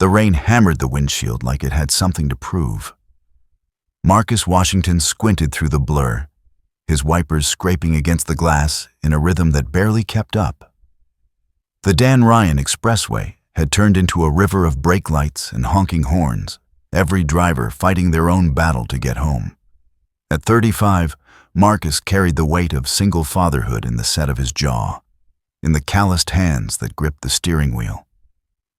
The rain hammered the windshield like it had something to prove. Marcus Washington squinted through the blur, his wipers scraping against the glass in a rhythm that barely kept up. The Dan Ryan Expressway had turned into a river of brake lights and honking horns, every driver fighting their own battle to get home. At 35, Marcus carried the weight of single fatherhood in the set of his jaw, in the calloused hands that gripped the steering wheel,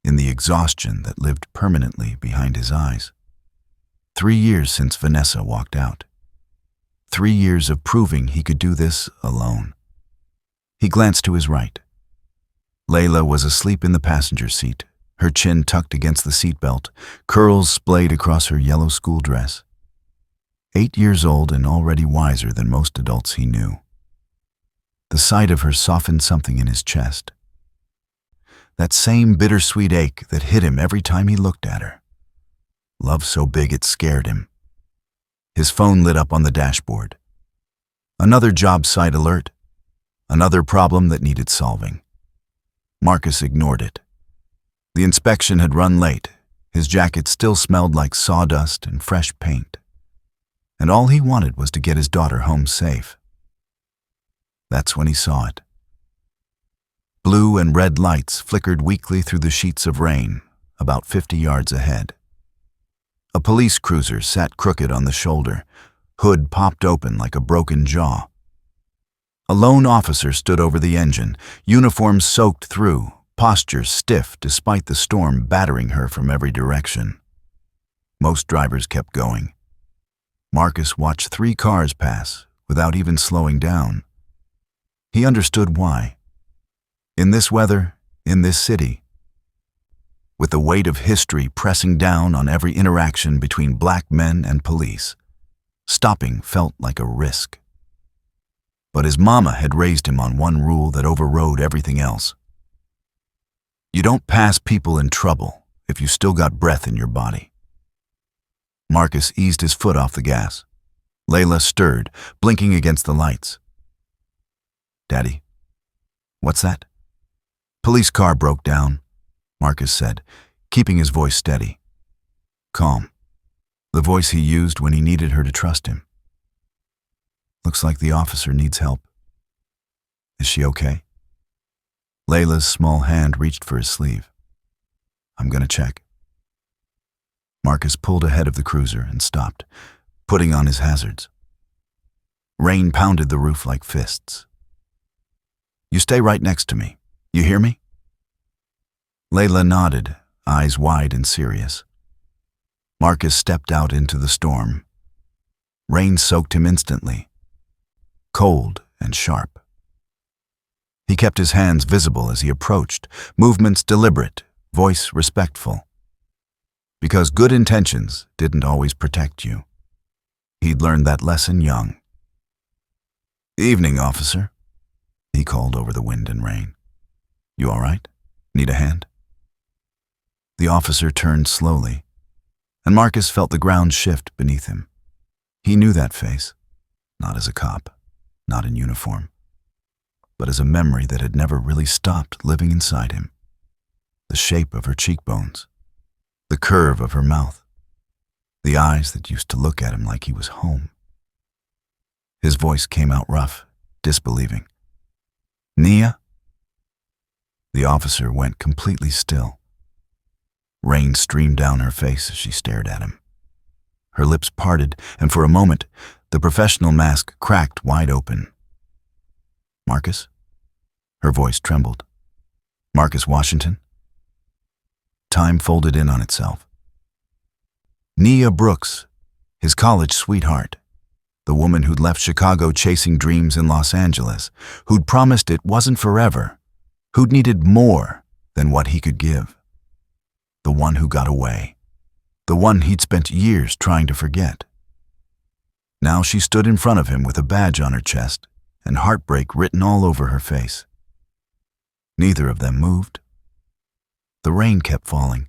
in the exhaustion that lived permanently behind his eyes. 3 years since Vanessa walked out. 3 years of proving he could do this alone. He glanced to his right. Layla was asleep in the passenger seat, her chin tucked against the seatbelt, curls splayed across her yellow school dress. 8 years old and already wiser than most adults he knew. The sight of her softened something in his chest. That same bittersweet ache that hit him every time he looked at her. Love so big it scared him. His phone lit up on the dashboard. Another job site alert. Another problem that needed solving. Marcus ignored it. The inspection had run late. His jacket still smelled like sawdust and fresh paint. And all he wanted was to get his daughter home safe. That's when he saw it. Blue and red lights flickered weakly through the sheets of rain, about 50 yards ahead. A police cruiser sat crooked on the shoulder, hood popped open like a broken jaw. A lone officer stood over the engine, uniform soaked through, posture stiff despite the storm battering her from every direction. Most drivers kept going. Marcus watched 3 cars pass without even slowing down. He understood why. In this weather, in this city, with the weight of history pressing down on every interaction between black men and police, stopping felt like a risk. But his mama had raised him on one rule that overrode everything else. You don't pass people in trouble if you still got breath in your body. Marcus eased his foot off the gas. Layla stirred, blinking against the lights. Daddy, what's that? Police car broke down, Marcus said, keeping his voice steady. Calm. The voice he used when he needed her to trust him. Looks like the officer needs help. Is she okay? Layla's small hand reached for his sleeve. I'm gonna check. Marcus pulled ahead of the cruiser and stopped, putting on his hazards. Rain pounded the roof like fists. You stay right next to me. You hear me? Layla nodded, eyes wide and serious. Marcus stepped out into the storm. Rain soaked him instantly, cold and sharp. He kept his hands visible as he approached, movements deliberate, voice respectful. Because good intentions didn't always protect you. He'd learned that lesson young. Evening, officer, he called over the wind and rain. You all right? Need a hand? The officer turned slowly, and Marcus felt the ground shift beneath him. He knew that face, not as a cop, not in uniform, but as a memory that had never really stopped living inside him. The shape of her cheekbones, the curve of her mouth, the eyes that used to look at him like he was home. His voice came out rough, disbelieving. Nia? The officer went completely still. Rain streamed down her face as she stared at him. Her lips parted, and for a moment, the professional mask cracked wide open. Marcus? Her voice trembled. Marcus Washington? Time folded in on itself. Nia Brooks, his college sweetheart, the woman who'd left Chicago chasing dreams in Los Angeles, who'd promised it wasn't forever, who'd needed more than what he could give. The one who got away, the one he'd spent years trying to forget. Now she stood in front of him with a badge on her chest and heartbreak written all over her face. Neither of them moved. The rain kept falling.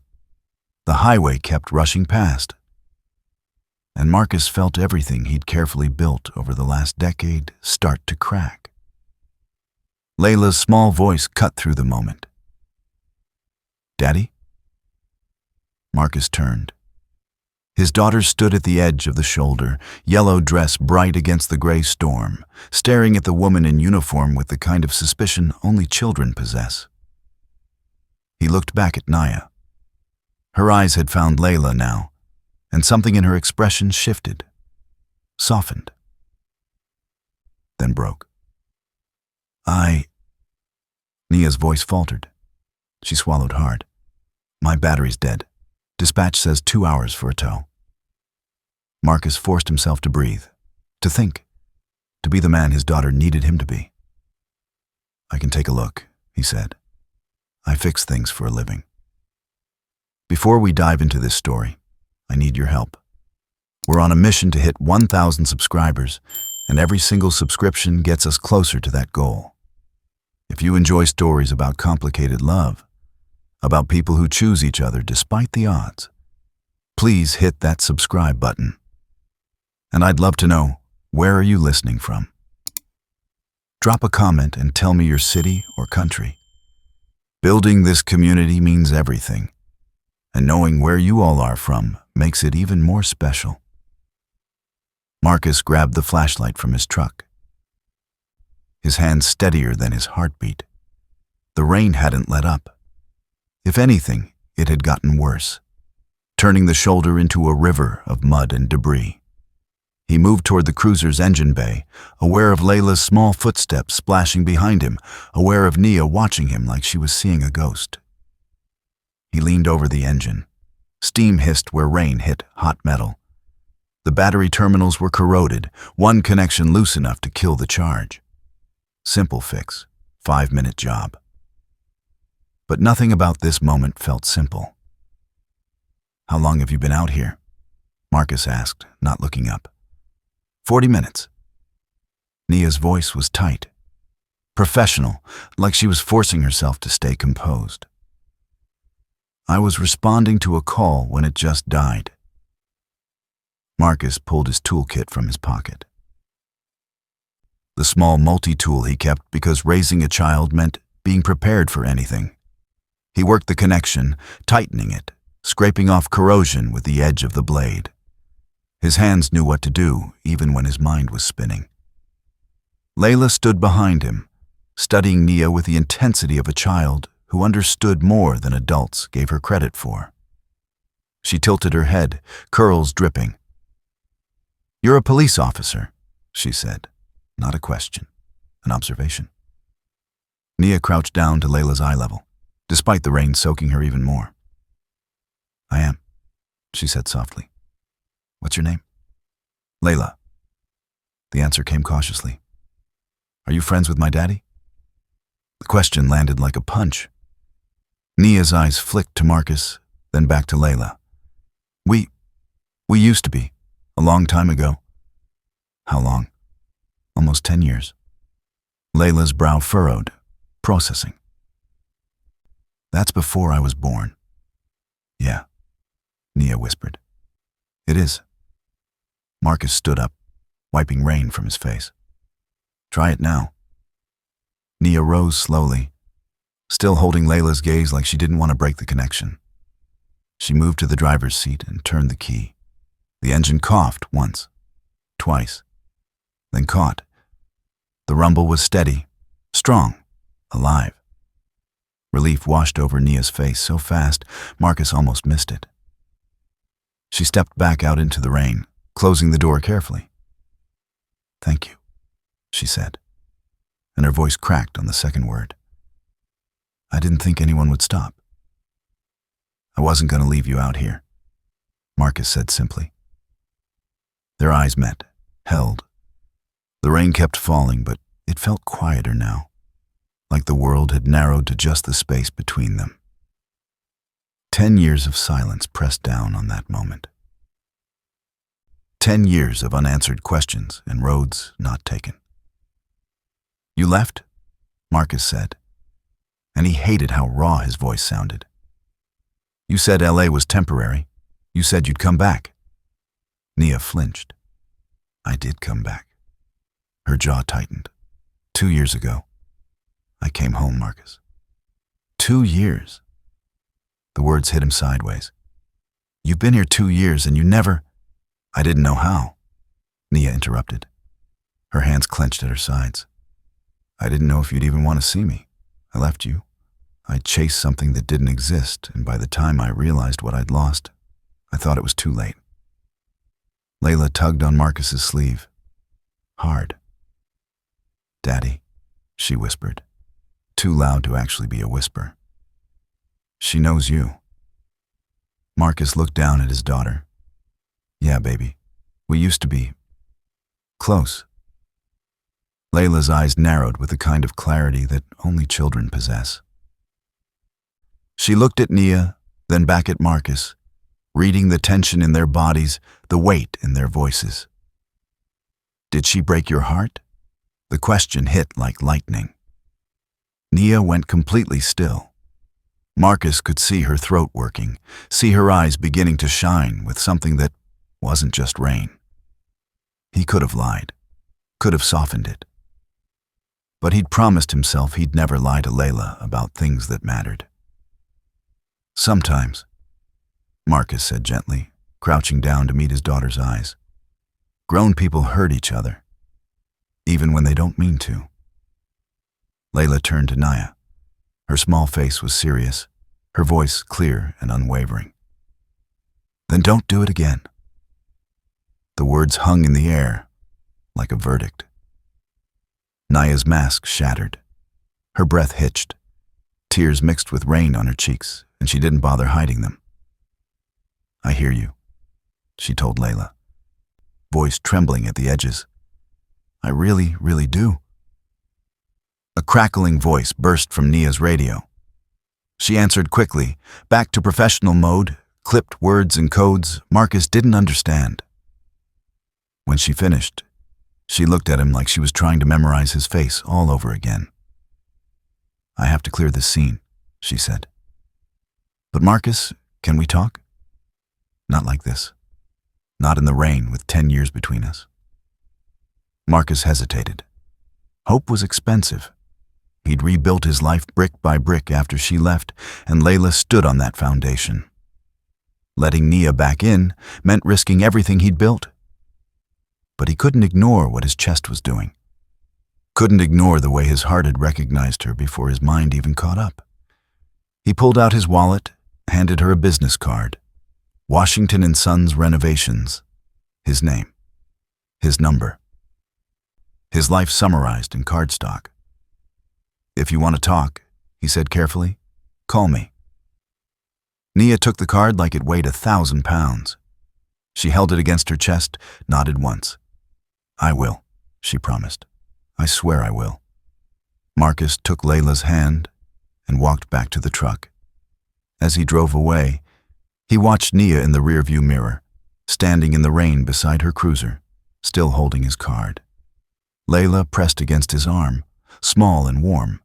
The highway kept rushing past. And Marcus felt everything he'd carefully built over the last decade start to crack. Layla's small voice cut through the moment. Daddy? Marcus turned. His daughter stood at the edge of the shoulder, yellow dress bright against the gray storm, staring at the woman in uniform with the kind of suspicion only children possess. He looked back at Naya. Her eyes had found Layla now, and something in her expression shifted, softened, then broke. Nia's voice faltered. She swallowed hard. My battery's dead. Dispatch says 2 hours for a tow. Marcus forced himself to breathe, to think, to be the man his daughter needed him to be. I can take a look, he said. I fix things for a living. Before we dive into this story, I need your help. We're on a mission to hit 1,000 subscribers, and every single subscription gets us closer to that goal. If you enjoy stories about complicated love, about people who choose each other despite the odds, please hit that subscribe button. And I'd love to know, where are you listening from? Drop a comment and tell me your city or country. Building this community means everything, and knowing where you all are from makes it even more special. Marcus grabbed the flashlight from his truck, his hand steadier than his heartbeat. The rain hadn't let up. If anything, it had gotten worse, turning the shoulder into a river of mud and debris. He moved toward the cruiser's engine bay, aware of Layla's small footsteps splashing behind him, aware of Nia watching him like she was seeing a ghost. He leaned over the engine. Steam hissed where rain hit hot metal. The battery terminals were corroded, one connection loose enough to kill the charge. Simple fix, 5-minute job. But nothing about this moment felt simple. How long have you been out here? Marcus asked, not looking up. 40 minutes. Nia's voice was tight, professional, like she was forcing herself to stay composed. I was responding to a call when it just died. Marcus pulled his toolkit from his pocket. The small multi-tool he kept because raising a child meant being prepared for anything. He worked the connection, tightening it, scraping off corrosion with the edge of the blade. His hands knew what to do, even when his mind was spinning. Layla stood behind him, studying Nia with the intensity of a child who understood more than adults gave her credit for. She tilted her head, curls dripping. You're a police officer, she said. Not a question, an observation. Nia crouched down to Layla's eye level, despite the rain soaking her even more. I am, she said softly. What's your name? Layla. The answer came cautiously. Are you friends with my daddy? The question landed like a punch. Nia's eyes flicked to Marcus, then back to Layla. We used to be, a long time ago. How long? Almost 10 years. Layla's brow furrowed, processing. That's before I was born. Yeah, Nia whispered. It is. Marcus stood up, wiping rain from his face. Try it now. Nia rose slowly, still holding Layla's gaze like she didn't want to break the connection. She moved to the driver's seat and turned the key. The engine coughed once, twice, then caught. The rumble was steady, strong, alive. Relief washed over Nia's face so fast, Marcus almost missed it. She stepped back out into the rain, closing the door carefully. Thank you, she said, and her voice cracked on the second word. I didn't think anyone would stop. I wasn't going to leave you out here, Marcus said simply. Their eyes met, held. The rain kept falling, but it felt quieter now, like the world had narrowed to just the space between them. 10 years of silence pressed down on that moment. 10 years of unanswered questions and roads not taken. You left? Marcus said, and he hated how raw his voice sounded. You said LA was temporary. You said you'd come back. Nia flinched. I did come back. Her jaw tightened. 2 years ago. I came home, Marcus. 2 years. The words hit him sideways. You've been here 2 years and you never— I didn't know how, Nia interrupted, her hands clenched at her sides. I didn't know if you'd even want to see me. I left you. I chased something that didn't exist, and by the time I realized what I'd lost, I thought it was too late. Layla tugged on Marcus's sleeve. Hard. Daddy, she whispered, too loud to actually be a whisper. She knows you. Marcus looked down at his daughter. Yeah, baby. We used to be close. Layla's eyes narrowed with the kind of clarity that only children possess. She looked at Nia, then back at Marcus, reading the tension in their bodies, the weight in their voices. Did she break your heart? The question hit like lightning. Nia went completely still. Marcus could see her throat working, see her eyes beginning to shine with something that wasn't just rain. He could have lied, could have softened it. But he'd promised himself he'd never lie to Layla about things that mattered. Sometimes, Marcus said gently, crouching down to meet his daughter's eyes, grown people hurt each other, even when they don't mean to. Layla turned to Nia. Her small face was serious, her voice clear and unwavering. Then don't do it again. The words hung in the air like a verdict. Nia's mask shattered. Her breath hitched. Tears mixed with rain on her cheeks, and she didn't bother hiding them. I hear you, she told Layla, voice trembling at the edges. I really, really do. A crackling voice burst from Nia's radio. She answered quickly, back to professional mode, clipped words and codes Marcus didn't understand. When she finished, she looked at him like she was trying to memorize his face all over again. I have to clear this scene, she said. But Marcus, can we talk? Not like this. Not in the rain with 10 years between us. Marcus hesitated. Hope was expensive. He'd rebuilt his life brick by brick after she left, and Layla stood on that foundation. Letting Nia back in meant risking everything he'd built. But he couldn't ignore what his chest was doing. Couldn't ignore the way his heart had recognized her before his mind even caught up. He pulled out his wallet, handed her a business card. Washington & Sons Renovations. His name. His number. His life summarized in cardstock. If you want to talk, he said carefully, call me. Nia took the card like it weighed 1,000 pounds. She held it against her chest, nodded once. I will, she promised. I swear I will. Marcus took Layla's hand and walked back to the truck. As he drove away, he watched Nia in the rearview mirror, standing in the rain beside her cruiser, still holding his card. Layla pressed against his arm, small and warm.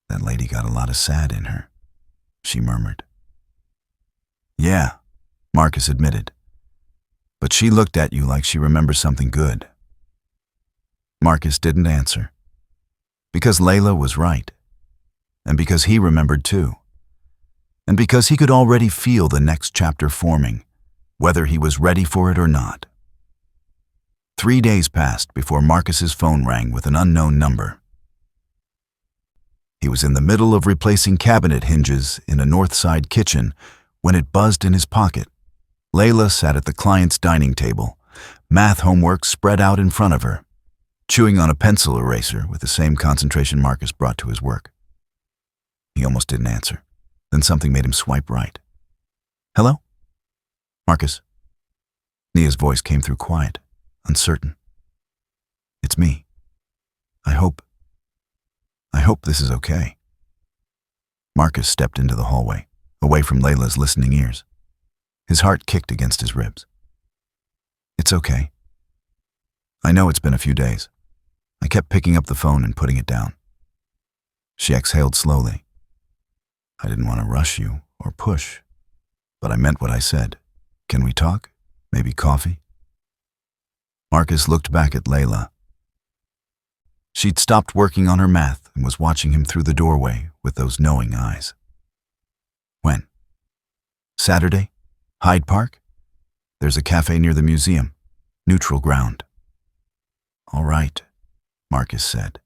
That lady got a lot of sad in her, she murmured. Yeah, Marcus admitted. But she looked at you like she remembers something good. Marcus didn't answer. Because Layla was right. And because he remembered too. And because he could already feel the next chapter forming, whether he was ready for it or not. 3 days passed before Marcus's phone rang with an unknown number. He was in the middle of replacing cabinet hinges in a north side kitchen when it buzzed in his pocket. Layla sat at the client's dining table, math homework spread out in front of her, chewing on a pencil eraser with the same concentration Marcus brought to his work. He almost didn't answer. Then something made him swipe right. Hello? Marcus. Nia's voice came through quiet, uncertain. It's me. I hope this is okay. Marcus stepped into the hallway, away from Layla's listening ears. His heart kicked against his ribs. It's okay. I know it's been a few days. I kept picking up the phone and putting it down. She exhaled slowly. I didn't want to rush you or push, but I meant what I said. Can we talk? Maybe coffee? Marcus looked back at Layla. She'd stopped working on her math and was watching him through the doorway with those knowing eyes. When? Saturday? Hyde Park? There's a cafe near the museum. Neutral ground. All right, Marcus said.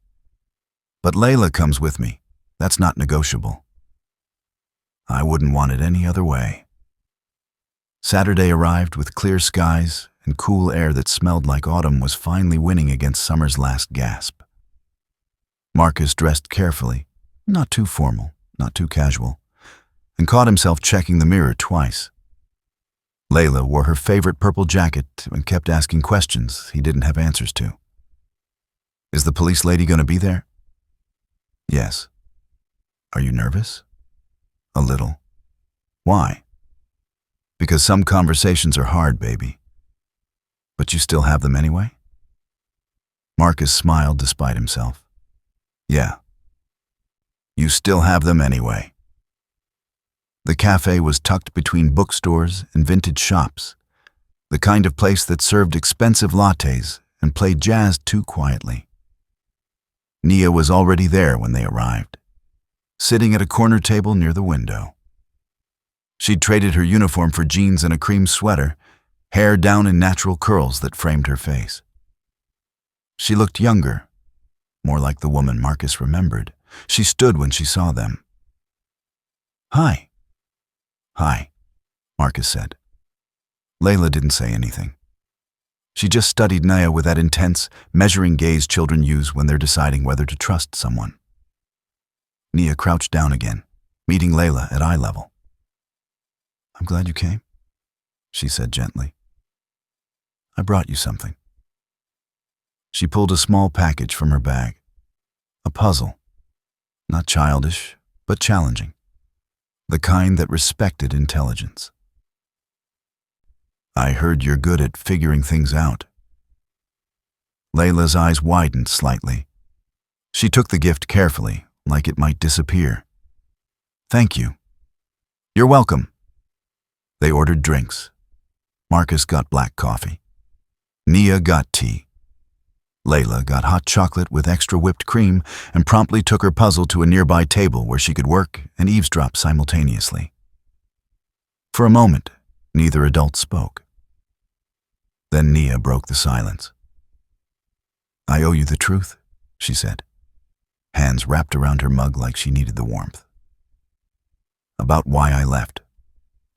But Layla comes with me. That's not negotiable. I wouldn't want it any other way. Saturday arrived with clear skies and cool air that smelled like autumn was finally winning against summer's last gasp. Marcus dressed carefully, not too formal, not too casual, and caught himself checking the mirror twice. Layla wore her favorite purple jacket and kept asking questions he didn't have answers to. Is the police lady going to be there? Yes. Are you nervous? A little. Why? Because some conversations are hard, baby. But you still have them anyway? Marcus smiled despite himself. Yeah. You still have them anyway. The cafe was tucked between bookstores and vintage shops, the kind of place that served expensive lattes and played jazz too quietly. Nia was already there when they arrived, sitting at a corner table near the window. She'd traded her uniform for jeans and a cream sweater, hair down in natural curls that framed her face. She looked younger, more like the woman Marcus remembered. She stood when she saw them. Hi. Hi, Marcus said. Layla didn't say anything. She just studied Nia with that intense, measuring gaze children use when they're deciding whether to trust someone. Nia crouched down again, meeting Layla at eye level. I'm glad you came, she said gently. I brought you something. She pulled a small package from her bag. A puzzle. Not childish, but challenging. The kind that respected intelligence. I heard you're good at figuring things out. Layla's eyes widened slightly. She took the gift carefully, like it might disappear. Thank you. You're welcome. They ordered drinks. Marcus got black coffee. Nia got tea. Layla got hot chocolate with extra whipped cream and promptly took her puzzle to a nearby table where she could work and eavesdrop simultaneously. For a moment, neither adult spoke. Then Nia broke the silence. I owe you the truth, she said, hands wrapped around her mug like she needed the warmth. About why I left.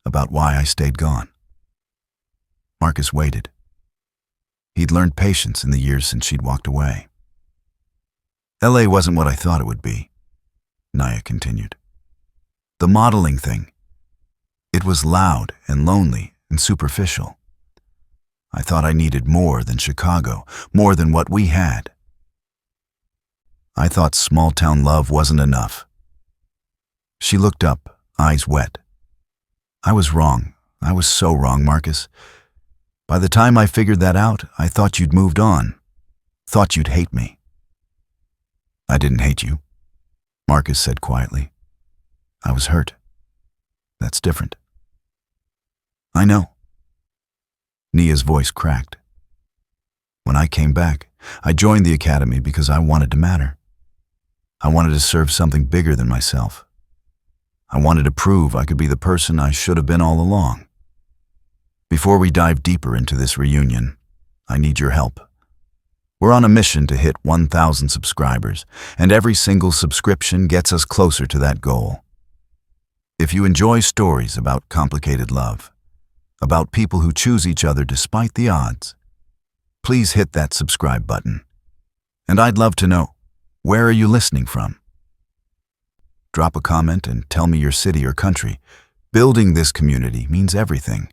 About why I stayed gone. Marcus waited. He'd learned patience in the years since she'd walked away. LA wasn't what I thought it would be, Nia continued. The modeling thing. It was loud and lonely and superficial. I thought I needed more than Chicago, more than what we had. I thought small-town love wasn't enough. She looked up, eyes wet. I was wrong. I was so wrong, Marcus. By the time I figured that out, I thought you'd moved on. Thought you'd hate me. I didn't hate you, Marcus said quietly. I was hurt. That's different. I know. Nia's voice cracked. When I came back, I joined the academy because I wanted to matter. I wanted to serve something bigger than myself. I wanted to prove I could be the person I should have been all along. Before we dive deeper into this reunion, I need your help. We're on a mission to hit 1,000 subscribers, and every single subscription gets us closer to that goal. If you enjoy stories about complicated love, about people who choose each other despite the odds, please hit that subscribe button. And I'd love to know, where are you listening from? Drop a comment and tell me your city or country. Building this community means everything.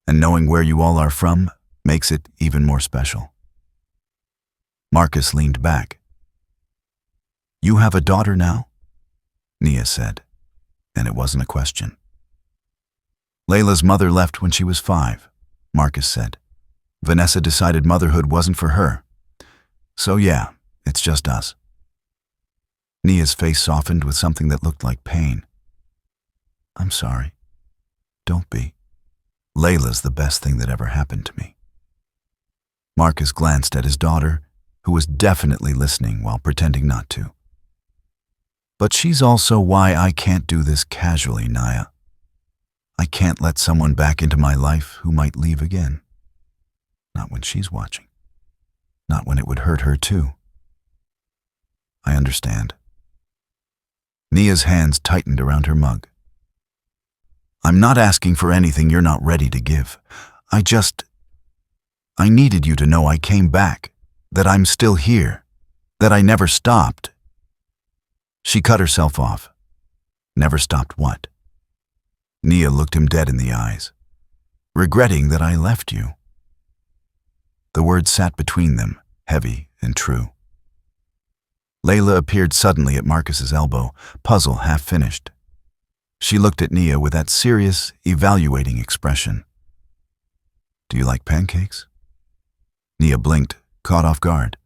And knowing where you all are from makes it even more special. Marcus leaned back. You have a daughter now? Nia said, and it wasn't a question. Layla's mother left when she was 5, Marcus said. Vanessa decided motherhood wasn't for her. So yeah, it's just us. Nia's face softened with something that looked like pain. I'm sorry. Don't be. Layla's the best thing that ever happened to me. Marcus glanced at his daughter, who was definitely listening while pretending not to. But she's also why I can't do this casually, Nia. I can't let someone back into my life who might leave again. Not when she's watching. Not when it would hurt her too. I understand. Nia's hands tightened around her mug. I'm not asking for anything you're not ready to give. I needed you to know I came back, that I'm still here, that I never stopped. She cut herself off. Never stopped what? Nia looked him dead in the eyes. Regretting that I left you. The words sat between them, heavy and true. Layla appeared suddenly at Marcus's elbow, puzzle half finished. She looked at Nia with that serious, evaluating expression. Do you like pancakes? Nia blinked, caught off guard.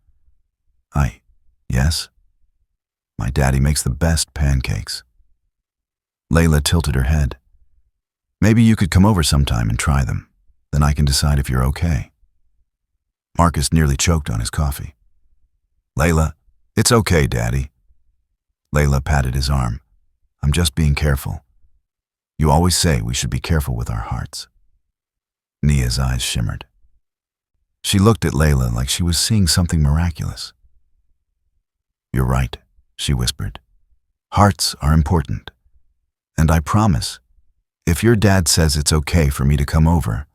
Yes. My daddy makes the best pancakes. Layla tilted her head. Maybe you could come over sometime and try them. Then I can decide if you're okay. Marcus nearly choked on his coffee. Layla, it's okay, Daddy. Layla patted his arm. I'm just being careful. You always say we should be careful with our hearts. Nia's eyes shimmered. She looked at Layla like she was seeing something miraculous. You're right, she whispered. Hearts are important. And I promise, if your dad says it's okay for me to come over,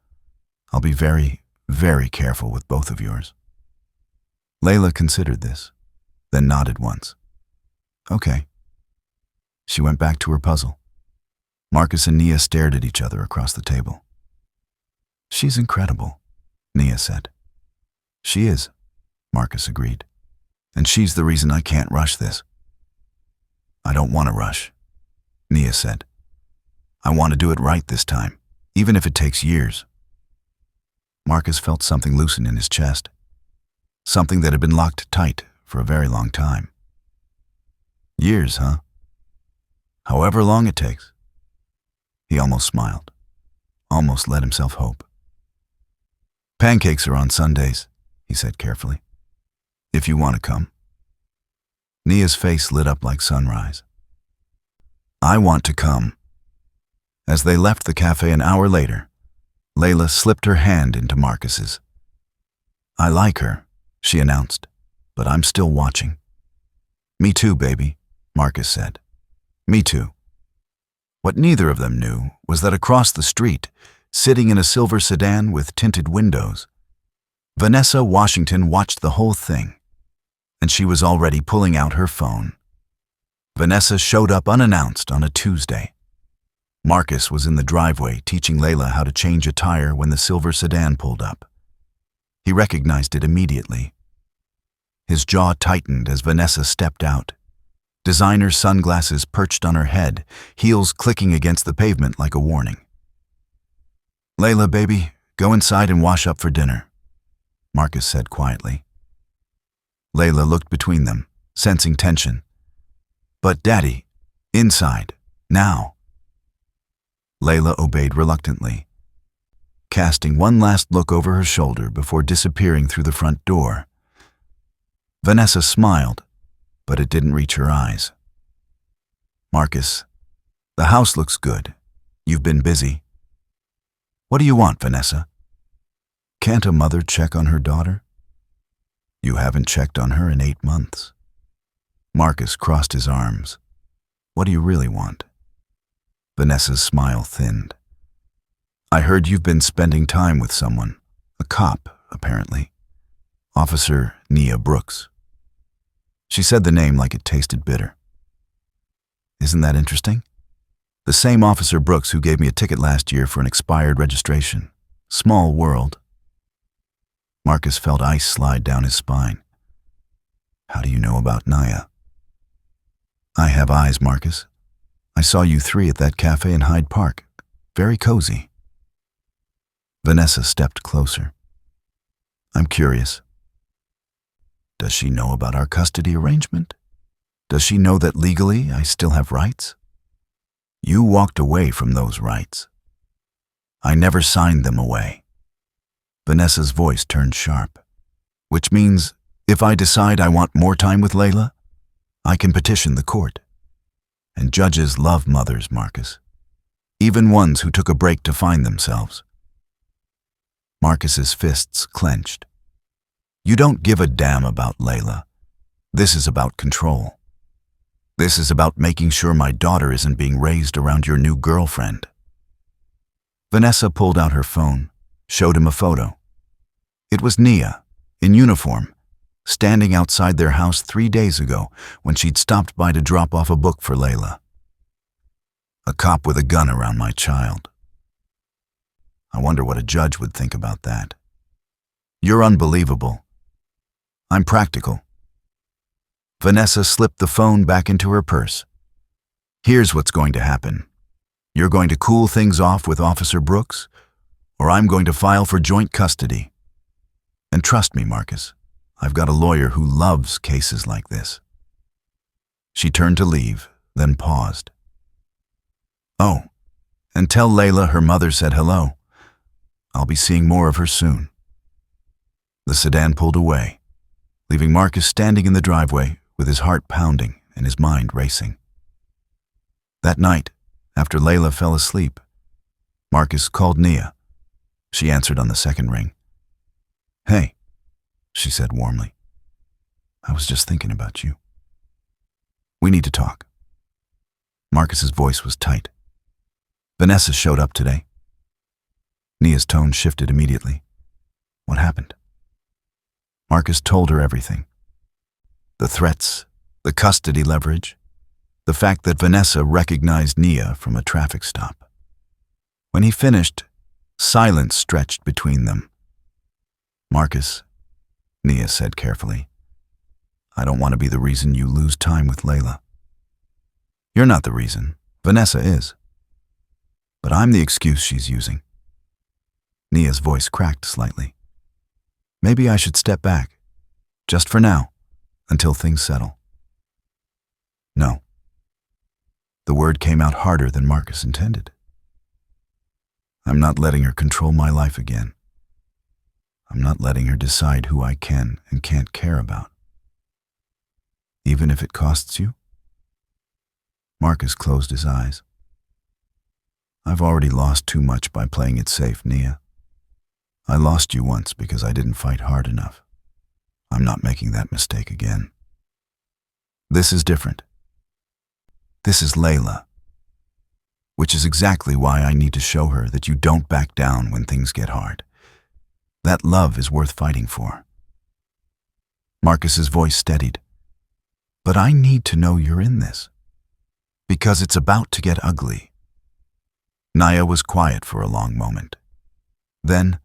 I'll be very, very careful with both of yours. Layla considered this, then nodded once. Okay. She went back to her puzzle. Marcus and Nia stared at each other across the table. She's incredible, Nia said. She is, Marcus agreed. And she's the reason I can't rush this. I don't want to rush, Nia said. I want to do it right this time, even if it takes years. Marcus felt something loosen in his chest, something that had been locked tight for a very long time. Years, huh? However long it takes. He almost smiled, almost let himself hope. Pancakes are on Sundays, he said carefully. If you want to come. Nia's face lit up like sunrise. I want to come. As they left the cafe an hour later, Layla slipped her hand into Marcus's. I like her, she announced, but I'm still watching. Me too, baby, Marcus said. Me too. What neither of them knew was that across the street, sitting in a silver sedan with tinted windows, Vanessa Washington watched the whole thing, and she was already pulling out her phone. Vanessa showed up unannounced on a Tuesday. Marcus was in the driveway teaching Layla how to change a tire when the silver sedan pulled up. He recognized it immediately. His jaw tightened as Vanessa stepped out. Designer sunglasses perched on her head, heels clicking against the pavement like a warning. Layla, baby, go inside and wash up for dinner, Marcus said quietly. Layla looked between them, sensing tension. But Daddy, inside, now. Layla obeyed reluctantly, casting one last look over her shoulder before disappearing through the front door. Vanessa smiled, but it didn't reach her eyes. Marcus, the house looks good. You've been busy. What do you want, Vanessa? Can't a mother check on her daughter? You haven't checked on her in 8 months. Marcus crossed his arms. What do you really want? Vanessa's smile thinned. I heard you've been spending time with someone, a cop, apparently. Officer Nia Brooks. She said the name like it tasted bitter. Isn't that interesting? The same Officer Brooks who gave me a ticket last year for an expired registration. Small world. Marcus felt ice slide down his spine. How do you know about Nia? I have eyes, Marcus. I saw you 3 at that cafe in Hyde Park. Very cozy. Vanessa stepped closer. I'm curious. Does she know about our custody arrangement? Does she know that legally I still have rights? You walked away from those rights. I never signed them away. Vanessa's voice turned sharp, which means if I decide I want more time with Layla, I can petition the court. And judges love mothers, Marcus. even ones who took a break to find themselves. Marcus's fists clenched. You don't give a damn about Layla. This is about control. This is about making sure my daughter isn't being raised around your new girlfriend. Vanessa pulled out her phone, showed him a photo. It was Nia, in uniform, standing outside their house 3 days ago when she'd stopped by to drop off a book for Layla. A cop with a gun around my child. I wonder what a judge would think about that. You're unbelievable. I'm practical. Vanessa slipped the phone back into her purse. Here's what's going to happen. You're going to cool things off with Officer Brooks, or I'm going to file for joint custody. And trust me, Marcus, I've got a lawyer who loves cases like this. She turned to leave, then paused. Oh, and tell Layla her mother said hello. I'll be seeing more of her soon. The sedan pulled away, leaving Marcus standing in the driveway with his heart pounding and his mind racing. That night, after Layla fell asleep, Marcus called Nia. She answered on the second ring. Hey, she said warmly. I was just thinking about you. We need to talk. Marcus's voice was tight. Vanessa showed up today. Nia's tone shifted immediately. What happened? Marcus told her everything. The threats, the custody leverage, the fact that Vanessa recognized Nia from a traffic stop. When he finished, silence stretched between them. Marcus, Nia said carefully, I don't want to be the reason you lose time with Layla. You're not the reason. Vanessa is. But I'm the excuse she's using. Nia's voice cracked slightly. Maybe I should step back, just for now, until things settle. No. The word came out harder than Marcus intended. I'm not letting her control my life again. I'm not letting her decide who I can and can't care about. Even if it costs you? Marcus closed his eyes. I've already lost too much by playing it safe, Nia. I lost you once because I didn't fight hard enough. I'm not making that mistake again. This is different. This is Layla. Which is exactly why I need to show her that you don't back down when things get hard. That love is worth fighting for. Marcus's voice steadied. But I need to know you're in this. Because it's about to get ugly. Nia was quiet for a long moment. Then,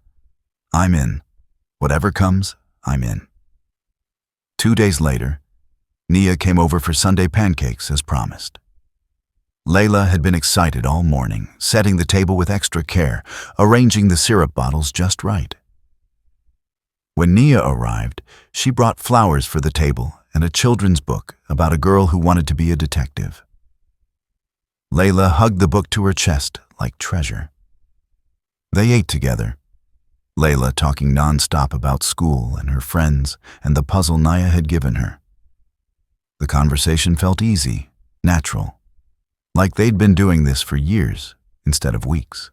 I'm in. Whatever comes, I'm in. 2 days later, Nia came over for Sunday pancakes as promised. Layla had been excited all morning, setting the table with extra care, arranging the syrup bottles just right. When Nia arrived, she brought flowers for the table and a children's book about a girl who wanted to be a detective. Layla hugged the book to her chest like treasure. They ate together, Layla talking nonstop about school and her friends and the puzzle Nia had given her. The conversation felt easy, natural, like they'd been doing this for years instead of weeks.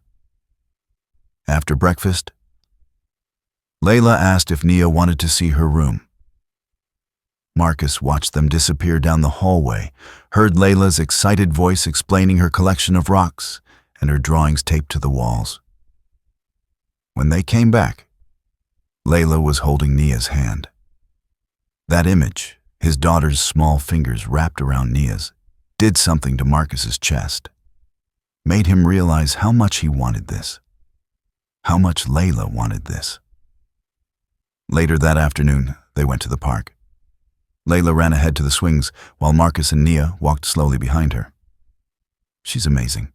After breakfast, Layla asked if Nia wanted to see her room. Marcus watched them disappear down the hallway, heard Layla's excited voice explaining her collection of rocks and her drawings taped to the walls. When they came back, Layla was holding Nia's hand. That image, his daughter's small fingers wrapped around Nia's, did something to Marcus's chest, made him realize how much he wanted this, how much Layla wanted this. Later that afternoon, they went to the park. Layla ran ahead to the swings while Marcus and Nia walked slowly behind her. She's amazing,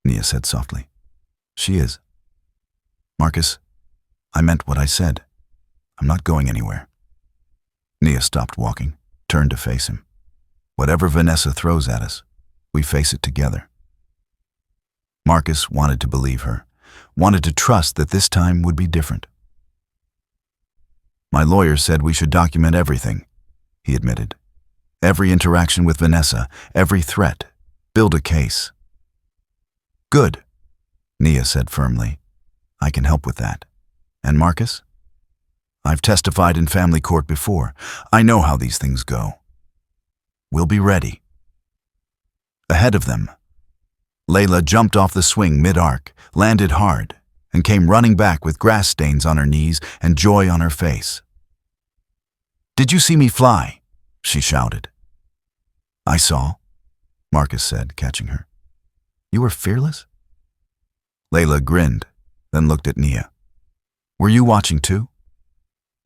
Nia said softly. She is. Marcus, I meant what I said. I'm not going anywhere. Nia stopped walking, turned to face him. Whatever Vanessa throws at us, we face it together. Marcus wanted to believe her, wanted to trust that this time would be different. My lawyer said we should document everything, he admitted. Every interaction with Vanessa, every threat, build a case. Good, Nia said firmly. I can help with that. And Marcus? I've testified in family court before. I know how these things go. We'll be ready. Ahead of them, Layla jumped off the swing mid-arc, landed hard, and came running back with grass stains on her knees and joy on her face. Did you see me fly? She shouted. I saw, Marcus said, catching her. You were fearless? Layla grinned, then looked at Nia. Were you watching too?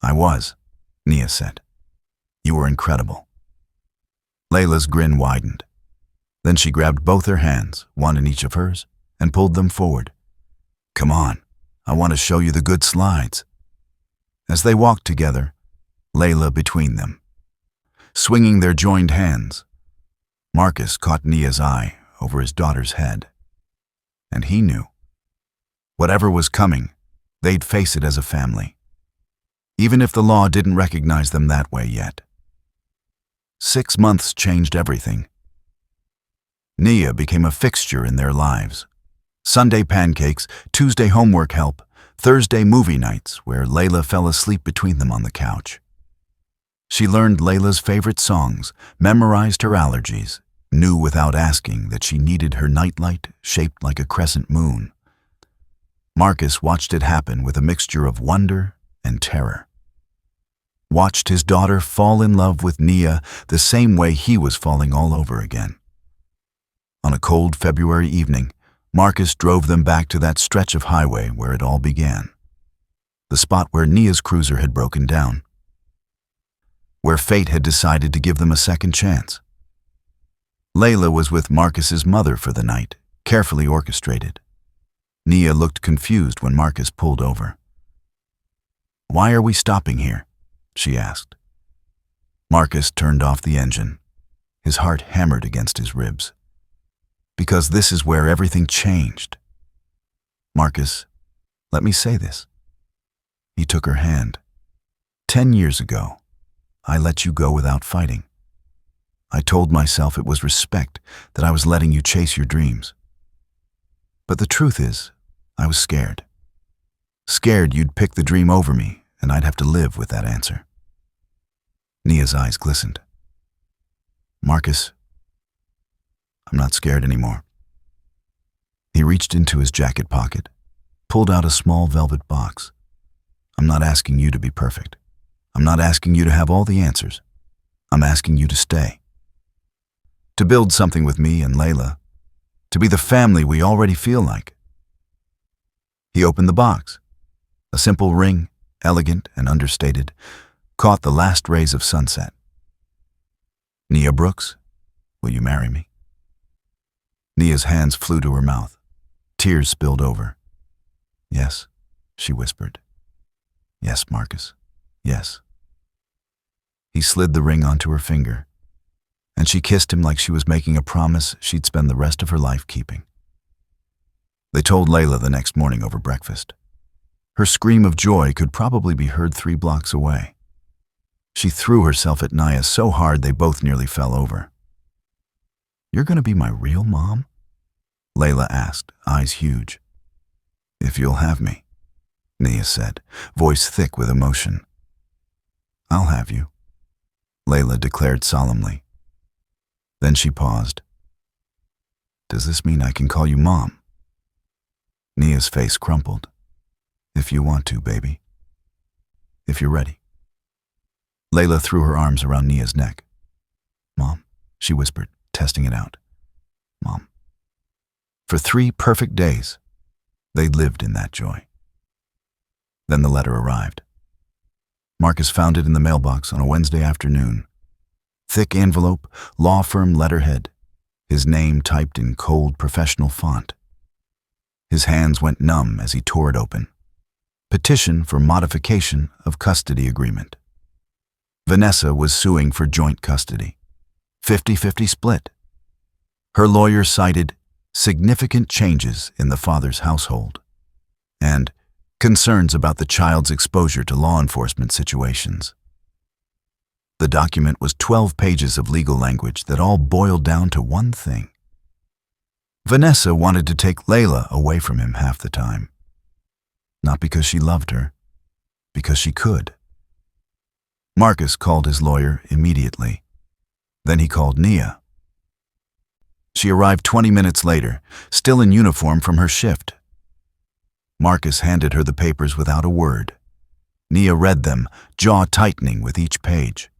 I was, Nia said. You were incredible. Layla's grin widened. Then she grabbed both her hands, one in each of hers, and pulled them forward. Come on, I want to show you the good slides. As they walked together, Layla between them, swinging their joined hands, Marcus caught Nia's eye over his daughter's head. And he knew. Whatever was coming, they'd face it as a family, even if the law didn't recognize them that way yet. 6 months changed everything. Nia became a fixture in their lives. Sunday pancakes, Tuesday homework help, Thursday movie nights where Layla fell asleep between them on the couch. She learned Layla's favorite songs, memorized her allergies, knew without asking that she needed her nightlight shaped like a crescent moon. Marcus watched it happen with a mixture of wonder and terror. Watched his daughter fall in love with Nia the same way he was falling all over again. On a cold February evening, Marcus drove them back to that stretch of highway where it all began. The spot where Nia's cruiser had broken down. Where fate had decided to give them a second chance. Layla was with Marcus's mother for the night, carefully orchestrated. Nia looked confused when Marcus pulled over. Why are we stopping here? She asked. Marcus turned off the engine. His heart hammered against his ribs. Because this is where everything changed. Marcus, let me say this. He took her hand. 10 years ago, I let you go without fighting. I told myself it was respect that I was letting you chase your dreams. But the truth is, I was scared. Scared you'd pick the dream over me and I'd have to live with that answer. Nia's eyes glistened. Marcus, I'm not scared anymore. He reached into his jacket pocket, pulled out a small velvet box. I'm not asking you to be perfect. I'm not asking you to have all the answers. I'm asking you to stay. To build something with me and Layla. To be the family we already feel like. He opened the box. A simple ring, elegant and understated, caught the last rays of sunset. Nia Brooks, will you marry me? Nia's hands flew to her mouth. Tears spilled over. Yes, she whispered. Yes, Marcus. Yes. He slid the ring onto her finger, and she kissed him like she was making a promise she'd spend the rest of her life keeping. They told Layla the next morning over breakfast. Her scream of joy could probably be heard 3 blocks away. She threw herself at Nia so hard they both nearly fell over. You're going to be my real mom? Layla asked, eyes huge. If you'll have me, Nia said, voice thick with emotion. I'll have you, Layla declared solemnly. Then she paused. Does this mean I can call you Mom? Nia's face crumpled. If you want to, baby. If you're ready. Layla threw her arms around Nia's neck. Mom, she whispered, testing it out. Mom. For 3 perfect days, they lived in that joy. Then the letter arrived. Marcus found it in the mailbox on a Wednesday afternoon. Thick envelope, law firm letterhead, his name typed in cold professional font. His hands went numb as he tore it open. Petition for modification of custody agreement. Vanessa was suing for joint custody. 50-50 split. Her lawyer cited significant changes in the father's household and concerns about the child's exposure to law enforcement situations. The document was 12 pages of legal language that all boiled down to one thing. Vanessa wanted to take Layla away from him half the time. Not because she loved her, because she could. Marcus called his lawyer immediately. Then he called Nia. She arrived 20 minutes later, still in uniform from her shift. Marcus handed her the papers without a word. Nia read them, jaw tightening with each page.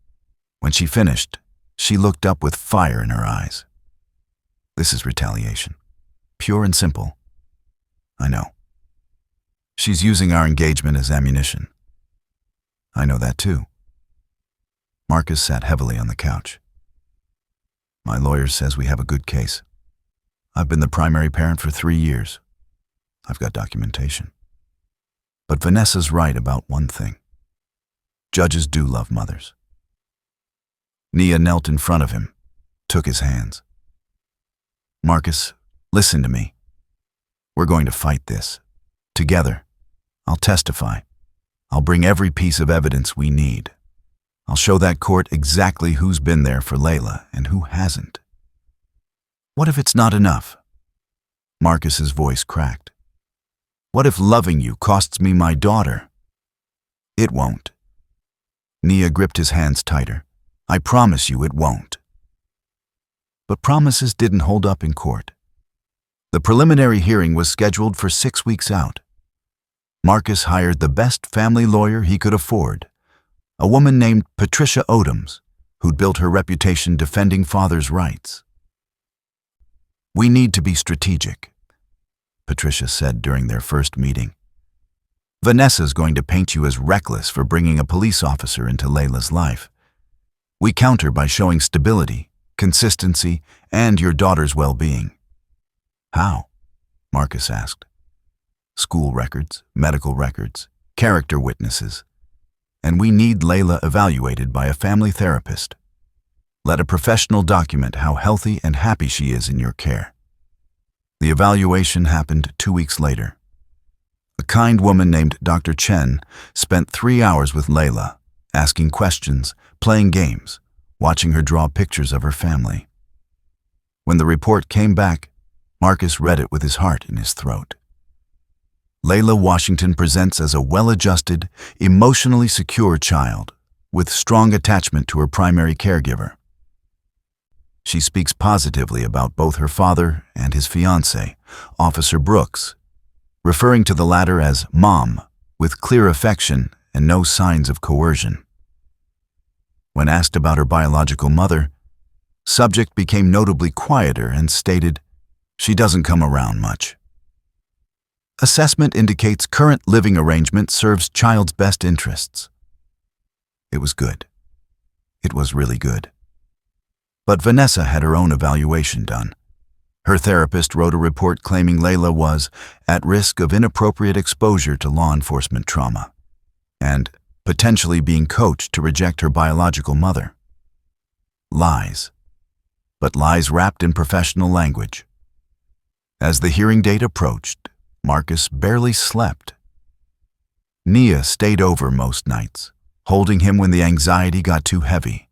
When she finished, she looked up with fire in her eyes. This is retaliation. Pure and simple. I know. She's using our engagement as ammunition. I know that too. Marcus sat heavily on the couch. My lawyer says we have a good case. I've been the primary parent for 3 years. I've got documentation. But Vanessa's right about one thing. Judges do love mothers. Nia knelt in front of him, took his hands. Marcus, listen to me. We're going to fight this. Together. I'll testify. I'll bring every piece of evidence we need. I'll show that court exactly who's been there for Layla and who hasn't. What if it's not enough? Marcus's voice cracked. What if loving you costs me my daughter? It won't. Nia gripped his hands tighter. I promise you it won't. But promises didn't hold up in court. The preliminary hearing was scheduled for 6 weeks out. Marcus hired the best family lawyer he could afford, a woman named Patricia Odoms, who'd built her reputation defending fathers' rights. We need to be strategic, Patricia said during their first meeting. Vanessa's going to paint you as reckless for bringing a police officer into Layla's life. We counter by showing stability, consistency, and your daughter's well-being. How? Marcus asked. School records, medical records, character witnesses. And we need Layla evaluated by a family therapist. Let a professional document how healthy and happy she is in your care. The evaluation happened 2 weeks later. A kind woman named Dr. Chen spent 3 hours with Layla, asking questions, playing games, watching her draw pictures of her family. When the report came back, Marcus read it with his heart in his throat. Layla Washington presents as a well-adjusted, emotionally secure child with strong attachment to her primary caregiver. She speaks positively about both her father and his fiancé, Officer Brooks, referring to the latter as Mom, with clear affection and no signs of coercion. When asked about her biological mother, subject became notably quieter and stated, "She doesn't come around much." Assessment indicates current living arrangement serves child's best interests. It was good. It was really good. But Vanessa had her own evaluation done. Her therapist wrote a report claiming Layla was at risk of inappropriate exposure to law enforcement trauma and potentially being coached to reject her biological mother. Lies. But lies wrapped in professional language. As the hearing date approached, Marcus barely slept. Nia stayed over most nights, holding him when the anxiety got too heavy,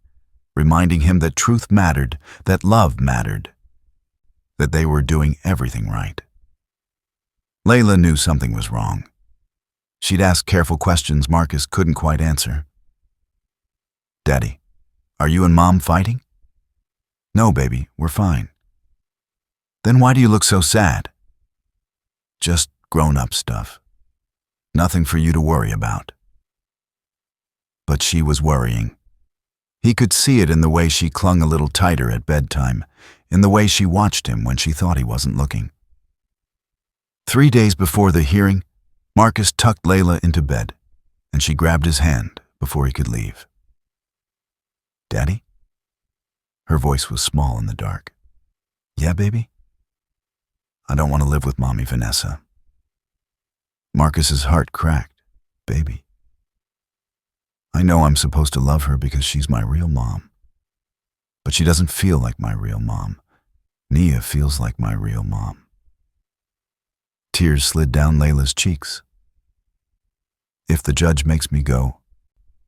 reminding him that truth mattered, that love mattered, that they were doing everything right. Layla knew something was wrong. She'd ask careful questions Marcus couldn't quite answer. Daddy, are you and Mom fighting? No, baby, we're fine. Then why do you look so sad? Just grown-up stuff. Nothing for you to worry about. But she was worrying. He could see it in the way she clung a little tighter at bedtime, in the way she watched him when she thought he wasn't looking. 3 days before the hearing, Marcus tucked Layla into bed, and she grabbed his hand before he could leave. Daddy? Her voice was small in the dark. Yeah, baby? I don't want to live with Mommy Vanessa. Marcus's heart cracked. Baby. I know I'm supposed to love her because she's my real mom. But she doesn't feel like my real mom. Nia feels like my real mom. Tears slid down Layla's cheeks. If the judge makes me go,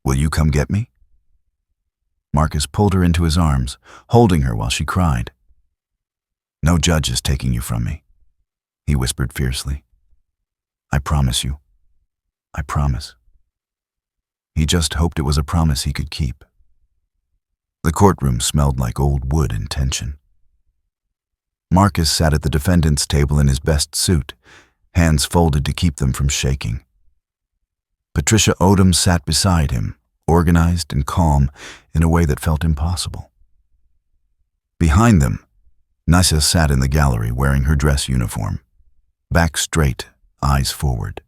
will you come get me? Marcus pulled her into his arms, holding her while she cried. No judge is taking you from me, he whispered fiercely. I promise you. I promise. He just hoped it was a promise he could keep. The courtroom smelled like old wood and tension. Marcus sat at the defendant's table in his best suit, hands folded to keep them from shaking. Patricia Odom sat beside him, organized and calm in a way that felt impossible. Behind them, Nisa sat in the gallery wearing her dress uniform, back straight, eyes forward.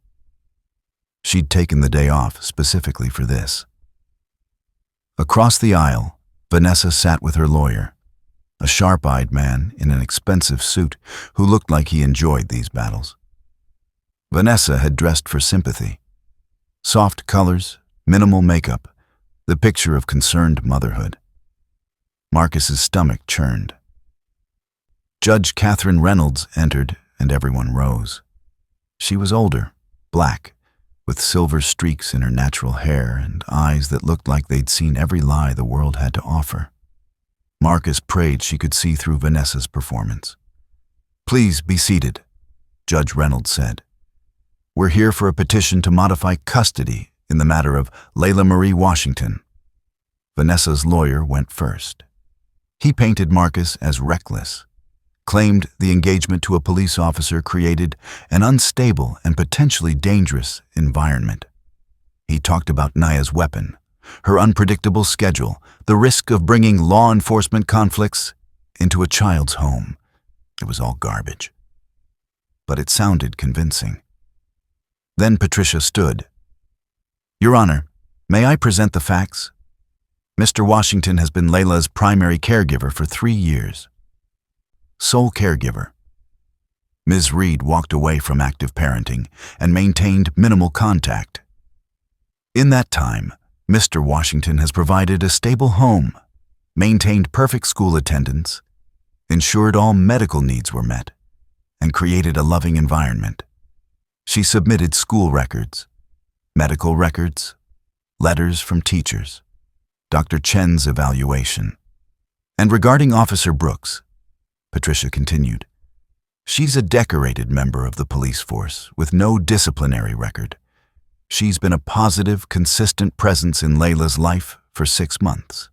She'd taken the day off specifically for this. Across the aisle, Vanessa sat with her lawyer, a sharp-eyed man in an expensive suit who looked like he enjoyed these battles. Vanessa had dressed for sympathy. Soft colors, minimal makeup, the picture of concerned motherhood. Marcus's stomach churned. Judge Catherine Reynolds entered, and everyone rose. She was older, black, with silver streaks in her natural hair and eyes that looked like they'd seen every lie the world had to offer. Marcus prayed she could see through Vanessa's performance. Please be seated, Judge Reynolds said. We're here for a petition to modify custody in the matter of Layla Marie Washington. Vanessa's lawyer went first. He painted Marcus as reckless, claimed the engagement to a police officer created an unstable and potentially dangerous environment. He talked about Naya's weapon, her unpredictable schedule, the risk of bringing law enforcement conflicts into a child's home. It was all garbage. But it sounded convincing. Then Patricia stood. Your Honor, may I present the facts? Mr. Washington has been Layla's primary caregiver for 3 years. Sole caregiver. Ms. Reed walked away from active parenting and maintained minimal contact. In that time, Mr. Washington has provided a stable home, maintained perfect school attendance, ensured all medical needs were met, and created a loving environment. She submitted school records, medical records, letters from teachers, Dr. Chen's evaluation. And regarding Officer Brooks, Patricia continued, she's a decorated member of the police force with no disciplinary record. She's been a positive, consistent presence in Layla's life for 6 months.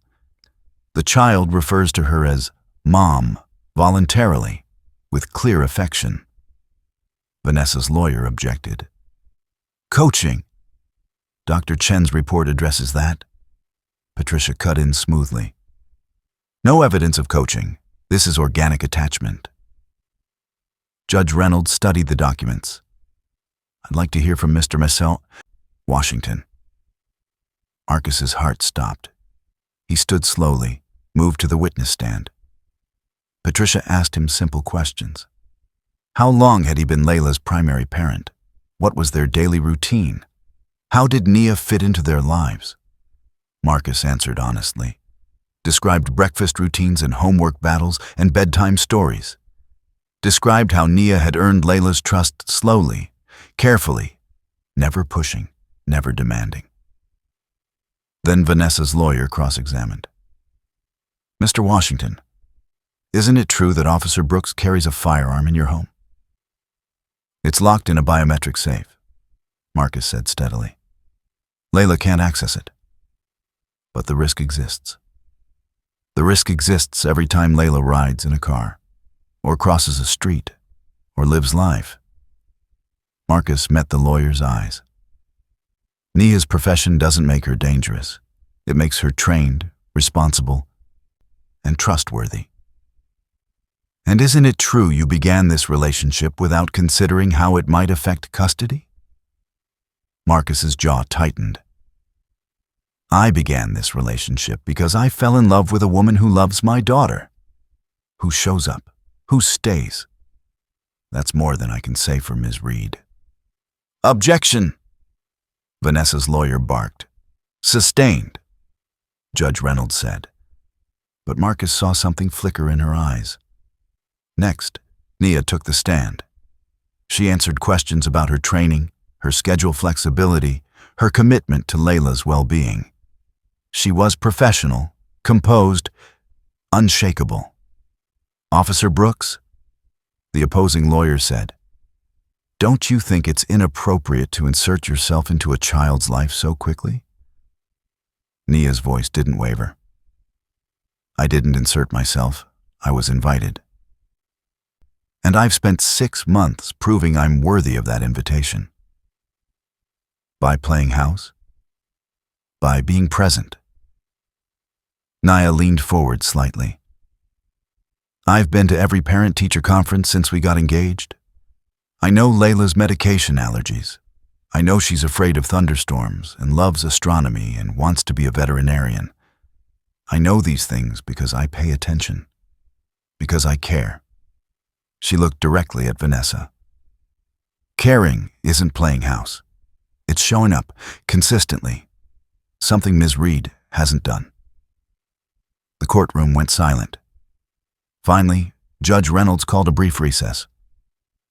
The child refers to her as Mom, voluntarily, with clear affection. Vanessa's lawyer objected. Coaching. Dr. Chen's report addresses that. Patricia cut in smoothly. No evidence of coaching. This is organic attachment. Judge Reynolds studied the documents. I'd like to hear from Mr. Washington. Marcus's heart stopped. He stood slowly, moved to the witness stand. Patricia asked him simple questions. How long had he been Layla's primary parent? What was their daily routine? How did Nia fit into their lives? Marcus answered honestly. Described breakfast routines and homework battles and bedtime stories. Described how Nia had earned Layla's trust slowly, carefully, never pushing, never demanding. Then Vanessa's lawyer cross-examined. Mr. Washington, isn't it true that Officer Brooks carries a firearm in your home? It's locked in a biometric safe, Marcus said steadily. Layla can't access it. But the risk exists. The risk exists every time Layla rides in a car, or crosses a street, or lives life. Marcus met the lawyer's eyes. Nia's profession doesn't make her dangerous. It makes her trained, responsible, and trustworthy. And isn't it true you began this relationship without considering how it might affect custody? Marcus's jaw tightened. I began this relationship because I fell in love with a woman who loves my daughter, who shows up, who stays. That's more than I can say for Ms. Reed. Objection! Vanessa's lawyer barked. Sustained, Judge Reynolds said. But Marcus saw something flicker in her eyes. Next, Nia took the stand. She answered questions about her training, her schedule flexibility, her commitment to Layla's well-being. She was professional, composed, unshakable. Officer Brooks, The opposing lawyer said, "Don't you think it's inappropriate to insert yourself into a child's life so quickly?" Nia's voice didn't waver. "I didn't insert myself. I was invited. And I've spent 6 months proving I'm worthy of that invitation. By playing house? By being present." Nia leaned forward slightly. "I've been to every parent-teacher conference since we got engaged. I know Layla's medication allergies. I know she's afraid of thunderstorms and loves astronomy and wants to be a veterinarian. I know these things because I pay attention, because I care." She looked directly at Vanessa. "Caring isn't playing house. It's showing up consistently, something Ms. Reed hasn't done." The courtroom went silent. Finally, Judge Reynolds called a brief recess.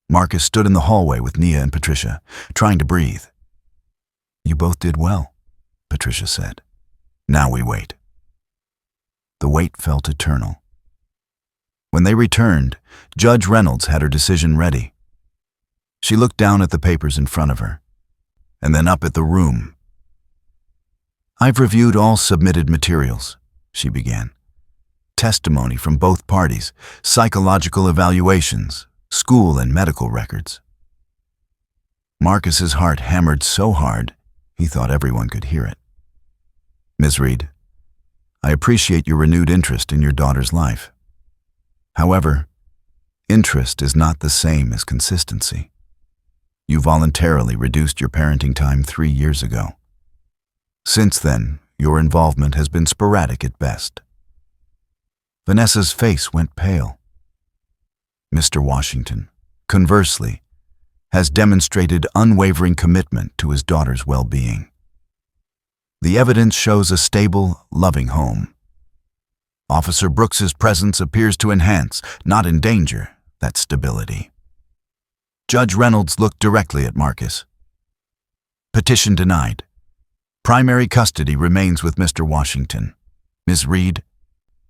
Marcus stood in the hallway with Nia and Patricia, trying to breathe. "You both did well," Patricia said. "Now we wait." The wait felt eternal. When they returned, Judge Reynolds had her decision ready. She looked down at the papers in front of her, and then up at the room. "I've reviewed all submitted materials," she began. "Testimony from both parties, psychological evaluations, school and medical records." Marcus's heart hammered so hard, he thought everyone could hear it. "Ms. Reed, I appreciate your renewed interest in your daughter's life. However, interest is not the same as consistency. You voluntarily reduced your parenting time 3 years ago. Since then, your involvement has been sporadic at best." Vanessa's face went pale. "Mr. Washington, conversely, has demonstrated unwavering commitment to his daughter's well-being. The evidence shows a stable, loving home. Officer Brooks's presence appears to enhance, not endanger, that stability." Judge Reynolds looked directly at Marcus. "Petition denied. Primary custody remains with Mr. Washington. Ms. Reed,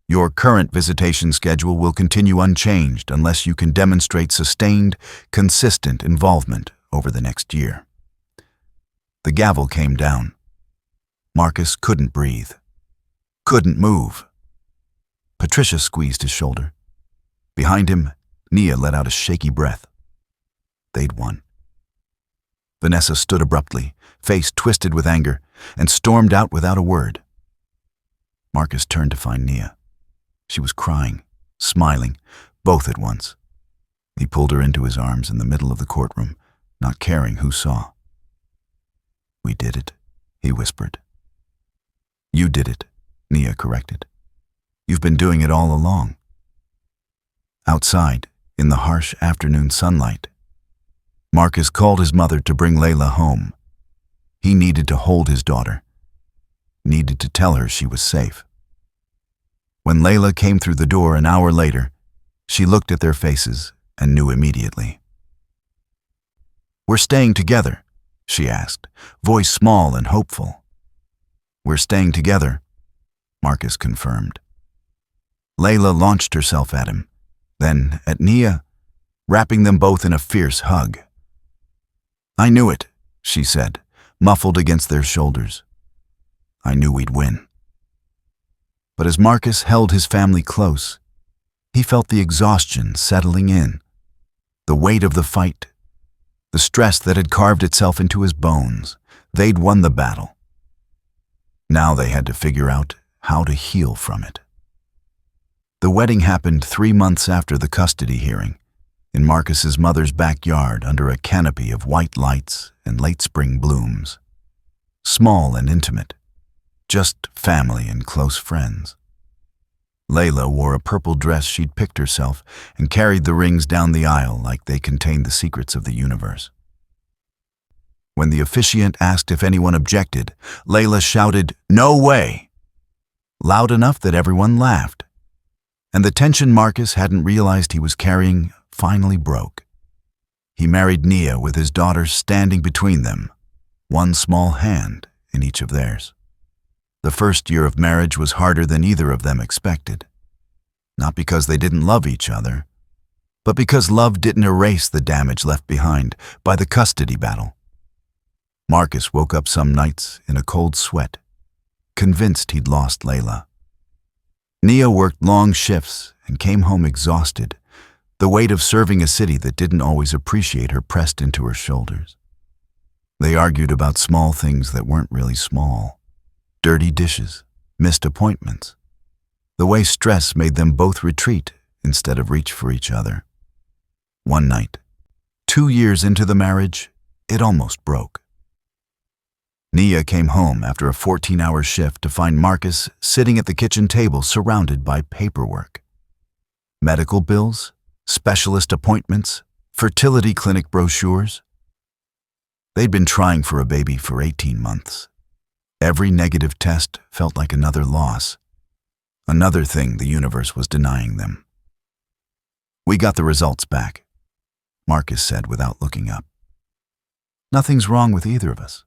your current visitation schedule will continue unchanged unless you can demonstrate sustained, consistent involvement over the next year." The gavel came down. Marcus couldn't breathe, couldn't move. Patricia squeezed his shoulder. Behind him, Nia let out a shaky breath. They'd won. Vanessa stood abruptly, face twisted with anger, and stormed out without a word. Marcus turned to find Nia. She was crying, smiling, both at once. He pulled her into his arms in the middle of the courtroom, not caring who saw. "We did it," he whispered. "You did it," Nia corrected. "You've been doing it all along." Outside, in the harsh afternoon sunlight, Marcus called his mother to bring Layla home. He needed to hold his daughter, needed to tell her she was safe. When Layla came through the door an hour later, she looked at their faces and knew immediately. "We're staying together?" she asked, voice small and hopeful. "We're staying together," Marcus confirmed. Layla launched herself at him, then at Nia, wrapping them both in a fierce hug. "I knew it," she said, muffled against their shoulders. "I knew we'd win." But as Marcus held his family close, he felt the exhaustion settling in, the weight of the fight, the stress that had carved itself into his bones. They'd won the battle. Now they had to figure out how to heal from it. The wedding happened 3 months after the custody hearing, in Marcus's mother's backyard under a canopy of white lights and late spring blooms. Small and intimate, just family and close friends. Layla wore a purple dress she'd picked herself and carried the rings down the aisle like they contained the secrets of the universe. When the officiant asked if anyone objected, Layla shouted, "No way!" loud enough that everyone laughed. And the tension Marcus hadn't realized he was carrying finally broke. He married Nia with his daughter standing between them, one small hand in each of theirs. The first year of marriage was harder than either of them expected. Not because they didn't love each other, but because love didn't erase the damage left behind by the custody battle. Marcus woke up some nights in a cold sweat, convinced he'd lost Layla. Nia worked long shifts and came home exhausted, the weight of serving a city that didn't always appreciate her pressed into her shoulders. They argued about small things that weren't really small. Dirty dishes, missed appointments, the way stress made them both retreat instead of reach for each other. One night, 2 years into the marriage, it almost broke. Nia came home after a 14-hour shift to find Marcus sitting at the kitchen table surrounded by paperwork. Medical bills, specialist appointments, fertility clinic brochures. They'd been trying for a baby for 18 months. Every negative test felt like another loss, another thing the universe was denying them. "We got the results back," Marcus said without looking up. "Nothing's wrong with either of us.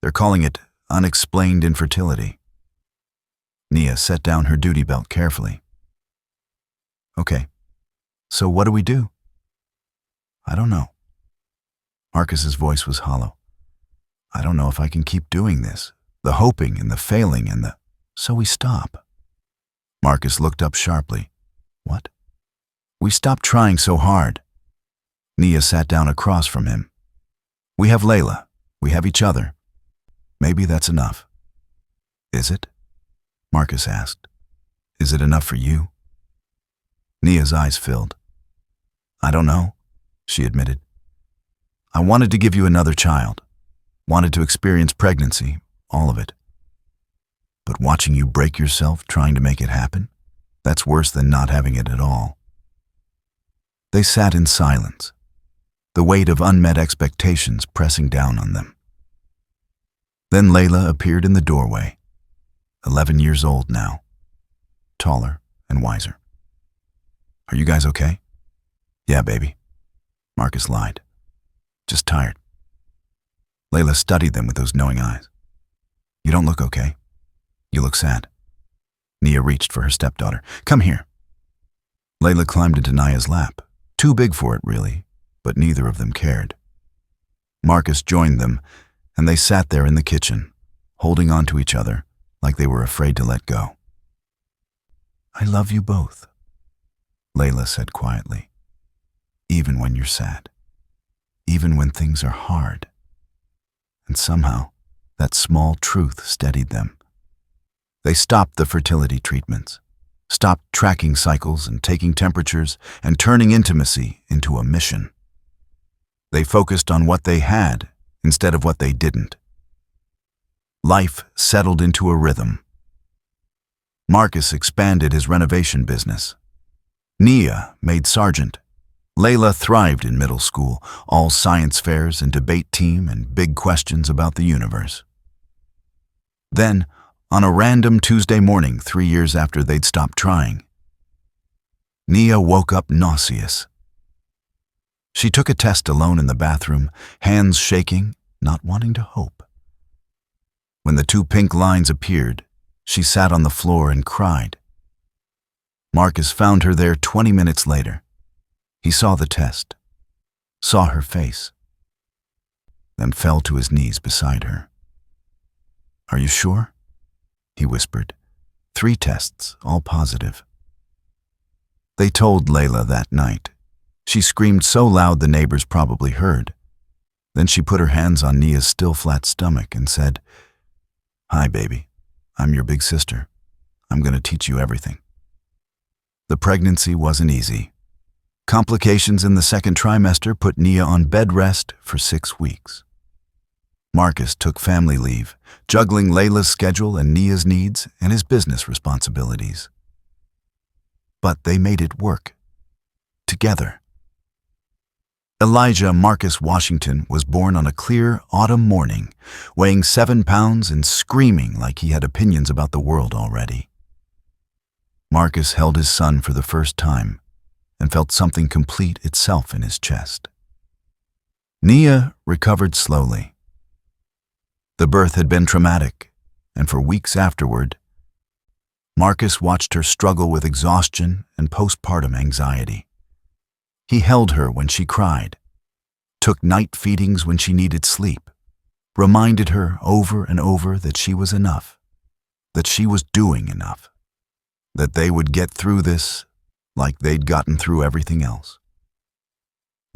They're calling it unexplained infertility." Nia set down her duty belt carefully. "Okay, so what do we do?" "I don't know." Marcus's voice was hollow. "I don't know if I can keep doing this. The hoping and the failing and the... So we stop." Marcus looked up sharply. "What?" "We stop trying so hard." Nia sat down across from him. "We have Layla. We have each other. Maybe that's enough." "Is it?" Marcus asked. "Is it enough for you?" Nia's eyes filled. "I don't know," she admitted. "I wanted to give you another child. Wanted to experience pregnancy, all of it. But watching you break yourself trying to make it happen, that's worse than not having it at all." They sat in silence, the weight of unmet expectations pressing down on them. Then Layla appeared in the doorway, 11 years old now, taller and wiser. "Are you guys okay?" "Yeah, baby," Marcus lied. "Just tired." Layla studied them with those knowing eyes. "You don't look okay. You look sad." Nia reached for her stepdaughter. "Come here." Layla climbed into Nia's lap, too big for it really, but neither of them cared. Marcus joined them, and they sat there in the kitchen, holding on to each other like they were afraid to let go. "I love you both," Layla said quietly. "Even when you're sad. Even when things are hard." And somehow, that small truth steadied them. They stopped the fertility treatments, stopped tracking cycles and taking temperatures and turning intimacy into a mission. They focused on what they had instead of what they didn't. Life settled into a rhythm. Marcus expanded his renovation business. Nia made sergeant. Layla thrived in middle school, all science fairs and debate team and big questions about the universe. Then, on a random Tuesday morning 3 years after they'd stopped trying, Nia woke up nauseous. She took a test alone in the bathroom, hands shaking, not wanting to hope. When the 2 pink lines appeared, she sat on the floor and cried. Marcus found her there 20 minutes later. He saw the test, saw her face, then fell to his knees beside her. "Are you sure?" he whispered. 3 tests, all positive." They told Layla that night. She screamed so loud the neighbors probably heard. Then she put her hands on Nia's still flat stomach and said, "Hi, baby. I'm your big sister. I'm going to teach you everything." The pregnancy wasn't easy. Complications in the 2nd trimester put Nia on bed rest for 6 weeks. Marcus took family leave, juggling Layla's schedule and Nia's needs and his business responsibilities. But they made it work. Together. Elijah Marcus Washington was born on a clear autumn morning, weighing 7 pounds and screaming like he had opinions about the world already. Marcus held his son for the first time and felt something complete itself in his chest. Nia recovered slowly. The birth had been traumatic, and for weeks afterward, Marcus watched her struggle with exhaustion and postpartum anxiety. He held her when she cried, took night feedings when she needed sleep, reminded her over and over that she was enough, that she was doing enough, that they would get through this like they'd gotten through everything else.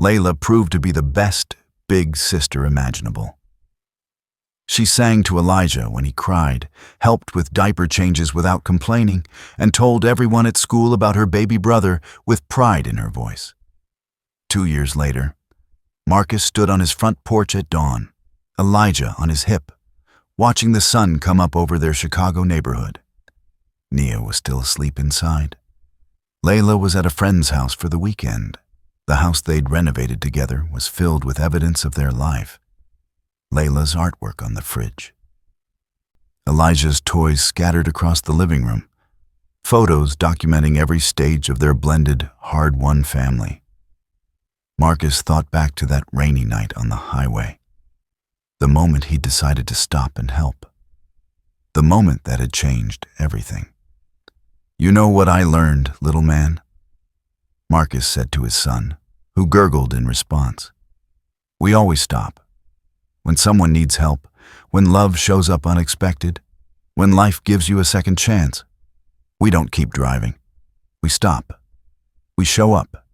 Layla proved to be the best big sister imaginable. She sang to Elijah when he cried, helped with diaper changes without complaining, and told everyone at school about her baby brother with pride in her voice. 2 years later, Marcus stood on his front porch at dawn, Elijah on his hip, watching the sun come up over their Chicago neighborhood. Nia was still asleep inside. Layla was at a friend's house for the weekend. The house they'd renovated together was filled with evidence of their life. Layla's artwork on the fridge. Elijah's toys scattered across the living room, photos documenting every stage of their blended, hard-won family. Marcus thought back to that rainy night on the highway, the moment he decided to stop and help, the moment that had changed everything. "You know what I learned, little man?" Marcus said to his son, who gurgled in response. "We always stop. When someone needs help, when love shows up unexpected, when life gives you a second chance, we don't keep driving. We stop. We show up.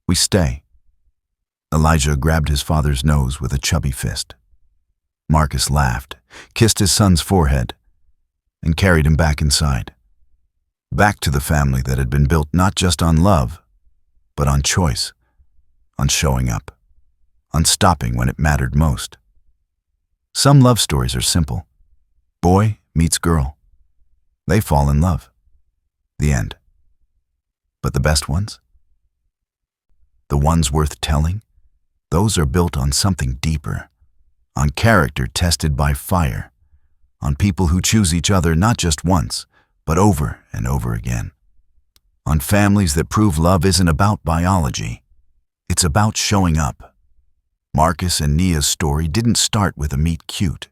We stay." Elijah grabbed his father's nose with a chubby fist. Marcus laughed, kissed his son's forehead, and carried him back inside. Back to the family that had been built not just on love, but on choice, on showing up, on stopping when it mattered most. Some love stories are simple. Boy meets girl. They fall in love. The end. But the best ones? The ones worth telling? Those are built on something deeper, on character tested by fire, on people who choose each other not just once, but over and over again, on families that prove love isn't about biology, it's about showing up. Marcus and Nia's story didn't start with a meet cute.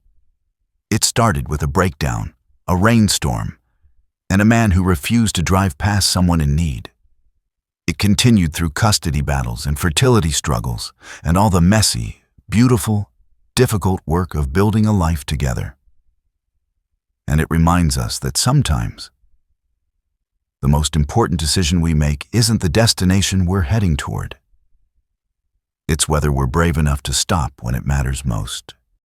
It started with a breakdown, a rainstorm, and a man who refused to drive past someone in need. It continued through custody battles and fertility struggles and all the messy, beautiful, difficult work of building a life together. And it reminds us that sometimes the most important decision we make isn't the destination we're heading toward. It's whether we're brave enough to stop when it matters most.